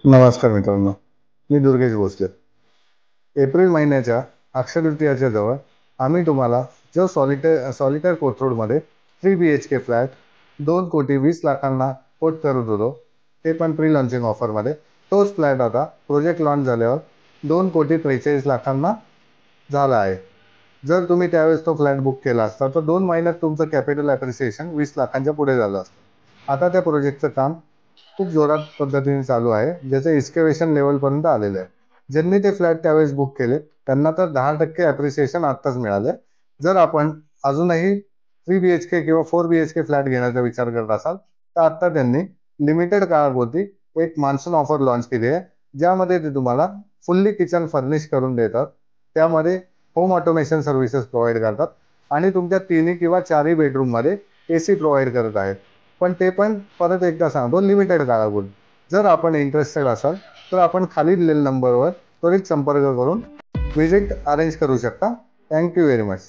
नमस्कार मित्रांनो, मी दुर्गेश भोसले. एप्रिल महिन्याच्या अक्षय तृतीयाच्या जवळ आम्ही तुम्हाला जो सॉलिटर कोथरूडमध्ये 3 BHK फ्लॅट 2,20,00,000 कोट करत होतो, ते पण प्री लॉन्चिंग ऑफरमध्ये, तोच फ्लॅट आता प्रोजेक्ट लॉन्च झाल्यावर 2,43,00,000 झाला आहे. जर तुम्ही त्यावेळेस तो फ्लॅट बुक केला असता तर 2 महिन्यात तुमचं कॅपिटल ॲप्रिसिएशन 20,00,000च्या पुढे झालं असतं. आता त्या प्रोजेक्टचं काम खूप जोरात पद्धतीने चालू आहे, ज्याचं एक्स्केवेशन लेवलपर्यंत आलेलं आहे. ज्यांनी ते फ्लॅट त्यावेळेस बुक केले त्यांना तर 10% ॲप्रिसिएशन आत्ताच मिळालं. जर आपण अजूनही 3 BHK किंवा 4 BHK फ्लॅट घेण्याचा विचार करत असाल तर आत्ता त्यांनी लिमिटेड काळापुरती एक मान्सून ऑफर लॉन्च केली आहे, ज्यामध्ये ते तुम्हाला फुल्ली किचन फर्निश करून देतात. त्यामध्ये होम ऑटोमेशन सर्व्हिसेस प्रोव्हाइड करतात आणि तुमच्या 3 किंवा 4 बेडरूममध्ये AC प्रोव्हाइड करत आहेत. पण ते पण परत एकदा सांगतो, लिमिटेड काळापुरती. जर आपण इंटरेस्टेड असाल तर आपण खाली दिलेल्या नंबरवर त्वरित संपर्क करून विजिट अरेंज करू शकता. Thank you very much.